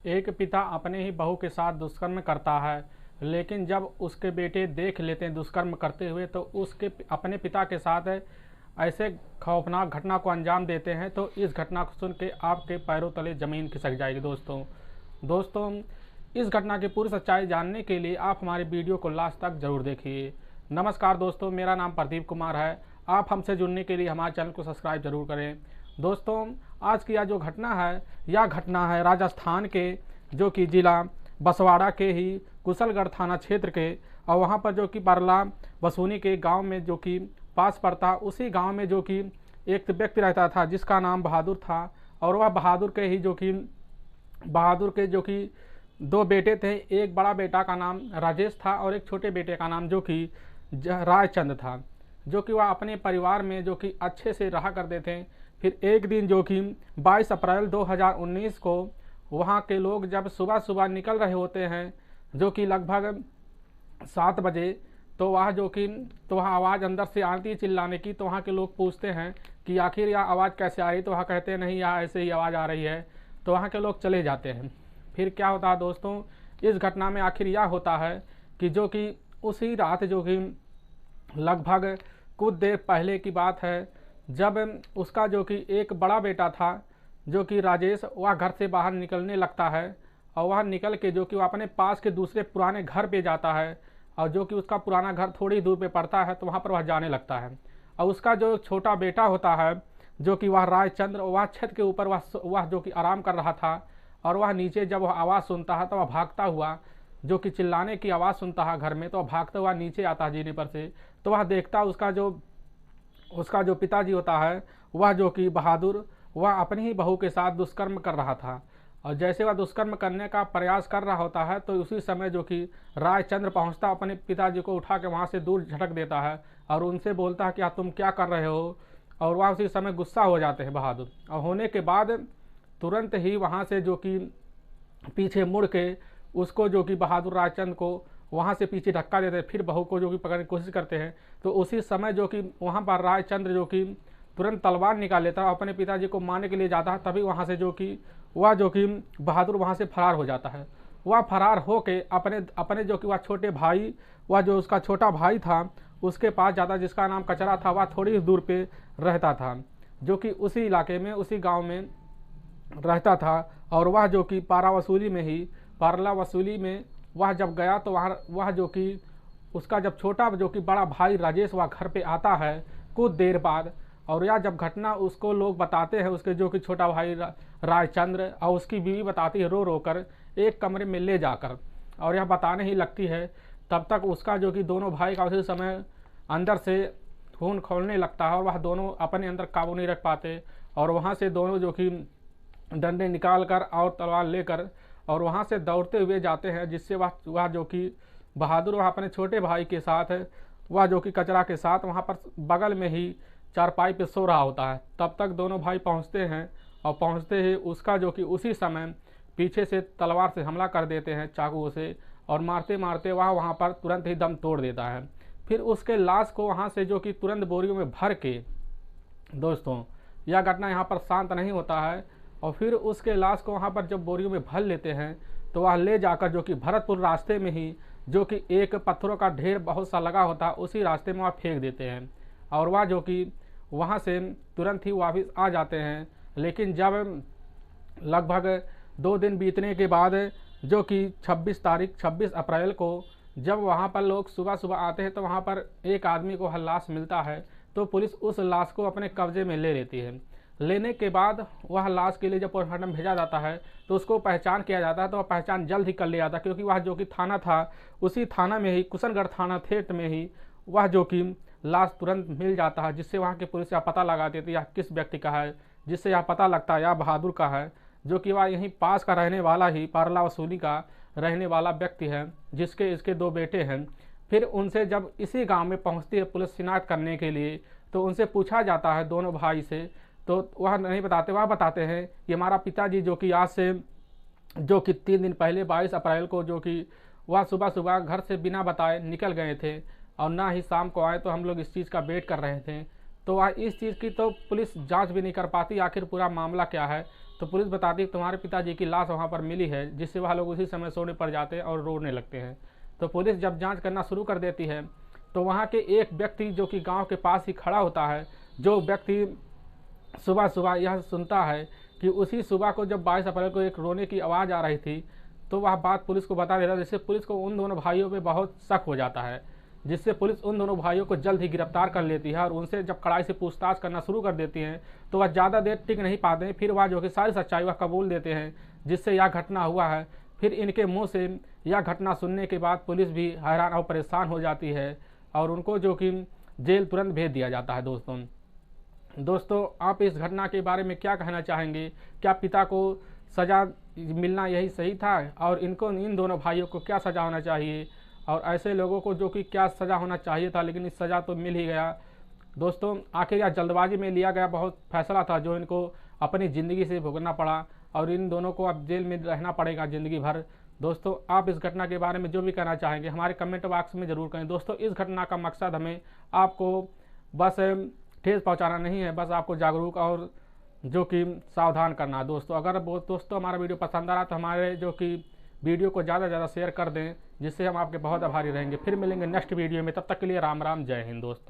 एक पिता अपने ही बहू के साथ दुष्कर्म करता है, लेकिन जब उसके बेटे देख लेते हैं दुष्कर्म करते हुए तो उसके अपने पिता के साथ ऐसे खौफनाक घटना को अंजाम देते हैं। तो इस घटना को सुन के आपके पैरों तले ज़मीन खिसक जाएगी। दोस्तों इस घटना की पूरी सच्चाई जानने के लिए आप हमारे वीडियो को लास्ट तक जरूर देखिए। नमस्कार दोस्तों, मेरा नाम प्रदीप कुमार है। आप हमसे जुड़ने के लिए हमारे चैनल को सब्सक्राइब जरूर करें। दोस्तों आज की यह जो घटना है, यह घटना है राजस्थान के जो कि ज़िला बसवाड़ा के ही कुशलगढ़ थाना क्षेत्र के, और वहाँ पर जो कि बरला बसूनी के गांव में जो कि पास पड़ता, उसी गांव में जो कि एक व्यक्ति रहता था जिसका नाम बहादुर था। और वह बहादुर के जो कि दो बेटे थे। एक बड़ा बेटा का नाम राजेश था और एक छोटे बेटे का नाम जो कि रायचंद था, जो कि वह अपने परिवार में जो कि अच्छे से रहा करते थे। फिर एक दिन जो कि 22 अप्रैल 2019 को वहाँ के लोग जब सुबह सुबह निकल रहे होते हैं जो कि लगभग 7 बजे, तो वह आवाज़ अंदर से आती है चिल्लाने की। तो वहाँ के लोग पूछते हैं कि आखिर यह आवाज़ कैसे आ रही, तो वह कहते हैं नहीं, यह ऐसे ही आवाज़ आ रही है। तो वहाँ के लोग चले जाते हैं। फिर क्या होता है दोस्तों, इस घटना में आखिर यह होता है कि जो कि उसी रात जो कि लगभग कुछ देर पहले की बात है, जब उसका जो कि एक बड़ा बेटा था जो कि राजेश, वह घर से बाहर निकलने लगता है। और वह निकल के जो कि वह अपने पास के दूसरे पुराने घर पे जाता है, और जो कि उसका पुराना घर थोड़ी दूर पे पड़ता है, तो वहाँ पर वह जाने लगता है। और उसका जो छोटा बेटा होता है जो कि वह रायचंद्र, वह छत के ऊपर वह जो कि आराम कर रहा था। और वह नीचे जब वह आवाज़ सुनता है तो वह भागता हुआ, जो कि चिल्लाने की आवाज़ सुनता है घर में, तो वह भागता हुआ नीचे आता है जीने पर से। तो वह देखता उसका जो पिताजी होता है, वह जो कि बहादुर, वह अपनी ही बहू के साथ दुष्कर्म कर रहा था। और जैसे वह दुष्कर्म करने का प्रयास कर रहा होता है, तो उसी समय जो कि रायचंद्र पहुंचता, अपने पिताजी को उठा के वहां से दूर झटक देता है और उनसे बोलता है कि तुम क्या कर रहे हो। और वह उसी समय गुस्सा हो जाते हैं बहादुर, और होने के बाद तुरंत ही वहाँ से जो कि पीछे मुड़ के उसको जो कि बहादुर रायचंद को वहाँ से पीछे धक्का देते हैं। फिर बहू को जो कि पकड़ने की कोशिश करते हैं। तो उसी समय जो कि वहाँ पर रायचंद्र जो कि तुरंत तलवार निकाल लेता है, अपने पिताजी को मारने के लिए जाता है। तभी वहाँ से जो कि बहादुर वहाँ से फरार हो जाता है। वह फरार हो के अपने जो कि वह छोटे भाई, वह जो उसका छोटा भाई था उसके पास जाता, जिसका नाम कचरा था। वह थोड़ी दूर पे रहता था, जो कि उसी इलाके में, उसी गाँव में रहता था। और वह जो कि पारला वसूली में वह जब गया, तो वह जो कि उसका जब छोटा जो कि बड़ा भाई राजेश वह घर पे आता है कुछ देर बाद। और यह जब घटना उसको लोग बताते हैं, उसके जो कि छोटा भाई रायचंद्र, और उसकी बीवी बताती है रो रो कर एक कमरे में ले जाकर, और यह बताने ही लगती है। तब तक उसका जो कि दोनों भाई का उसी समय अंदर से खून खोलने लगता है, और वह दोनों अपने अंदर काबू नहीं रख पाते। और वहाँ से दोनों जो कि डंडे निकाल कर और तलवार लेकर और वहाँ से दौड़ते हुए जाते हैं, जिससे वह जो कि बहादुर, वह अपने छोटे भाई के साथ, वह जो कि कचरा के साथ वहाँ पर बगल में ही चारपाई पे सो रहा होता है। तब तक दोनों भाई पहुँचते हैं, और पहुँचते ही उसका जो कि उसी समय पीछे से तलवार से हमला कर देते हैं, चाकुओं से, और मारते मारते वहाँ पर तुरंत ही दम तोड़ देता है। फिर उसके लाश को वहाँ से जो कि तुरंत बोरियों में भर के, दोस्तों यह घटना यहाँ पर शांत नहीं होता है। और फिर उसके लाश को वहाँ पर जब बोरियों में भर लेते हैं, तो वह ले जाकर जो कि भरतपुर रास्ते में ही जो कि एक पत्थरों का ढेर बहुत सा लगा होता है, उसी रास्ते में वह फेंक देते हैं। और वह जो कि वहाँ से तुरंत ही वापस आ जाते हैं। लेकिन जब लगभग 2 दिन बीतने के बाद जो कि 26 अप्रैल को जब वहाँ पर लोग सुबह सुबह आते हैं, तो वहाँ पर एक आदमी को लाश मिलता है। तो पुलिस उस लाश को अपने कब्जे में ले लेती है। लेने के बाद वह लाश के लिए जब पोस्टमार्टम भेजा जाता है, तो उसको पहचान किया जाता है। तो वह पहचान जल्द ही कर लिया जाता है, क्योंकि वह जो कि थाना था, उसी थाना में ही, कुशलगढ़ थाना क्षेत्र में ही वह जो कि लाश तुरंत मिल जाता है, जिससे वहाँ की पुलिस यह पता लगा देती है यह किस व्यक्ति का है। जिससे यह पता लगता है यह बहादुर का है, जो कि वह यहीं पास का रहने वाला ही पारला वसूली का रहने वाला व्यक्ति है, जिसके इसके 2 बेटे हैं। फिर उनसे जब इसी गाँव में पहुँचती है पुलिस शिनाख्त करने के लिए, तो उनसे पूछा जाता है दोनों भाई से, तो वह नहीं बताते। वह बताते हैं कि हमारा पिताजी जो कि आज से जो कि 3 दिन पहले 22 अप्रैल को जो कि वह सुबह सुबह घर से बिना बताए निकल गए थे, और ना ही शाम को आए, तो हम लोग इस चीज़ का वेट कर रहे थे। तो वह इस चीज़ की तो पुलिस जांच भी नहीं कर पाती आखिर पूरा मामला क्या है। तो पुलिस बताती है तुम्हारे पिताजी की लाश वहाँ पर मिली है, जिससे वह लोग उसी समय सोने पड़ जाते हैं और रोने लगते हैं। तो पुलिस जब जांच करना शुरू कर देती है तो वहाँ के एक व्यक्ति जो कि गांव के पास ही खड़ा होता है, जो व्यक्ति सुबह सुबह यह सुनता है कि उसी सुबह को जब 22 अप्रैल को एक रोने की आवाज़ आ रही थी, तो वह बात पुलिस को बता देता है, जिससे पुलिस को उन दोनों भाइयों पे बहुत शक हो जाता है, जिससे पुलिस उन दोनों भाइयों को जल्द ही गिरफ्तार कर लेती है और उनसे जब कड़ाई से पूछताछ करना शुरू कर देती हैं तो वह ज़्यादा देर टिक नहीं पाते हैं। फिर वह जो कि सारी सच्चाई वह कबूल देते हैं, जिससे यह घटना हुआ है। फिर इनके मुंह से यह घटना सुनने के बाद पुलिस भी हैरान और परेशान हो जाती है और उनको जो कि जेल तुरंत भेज दिया जाता है। दोस्तों आप इस घटना के बारे में क्या कहना चाहेंगे? क्या पिता को सज़ा मिलना यही सही था और इन दोनों भाइयों को क्या सज़ा होना चाहिए, और ऐसे लोगों को जो कि क्या सज़ा होना चाहिए था, लेकिन इस सज़ा तो मिल ही गया। दोस्तों आखिर यह जल्दबाजी में लिया गया बहुत फैसला था जो इनको अपनी ज़िंदगी से भुगतना पड़ा और इन दोनों को अब जेल में रहना पड़ेगा ज़िंदगी भर। दोस्तों आप इस घटना के बारे में जो भी कहना चाहेंगे हमारे कमेंट बॉक्स में ज़रूर करें। दोस्तों इस घटना का मकसद हमें आपको बस ठेस पहुंचाना नहीं है, बस आपको जागरूक और जो कि सावधान करना। दोस्तों अगर दोस्तों हमारा वीडियो पसंद आ रहा तो हमारे जो कि वीडियो को ज़्यादा से ज़्यादा शेयर कर दें, जिससे हम आपके बहुत आभारी रहेंगे। फिर मिलेंगे नेक्स्ट वीडियो में, तब तक के लिए राम राम, जय हिंद दोस्तों।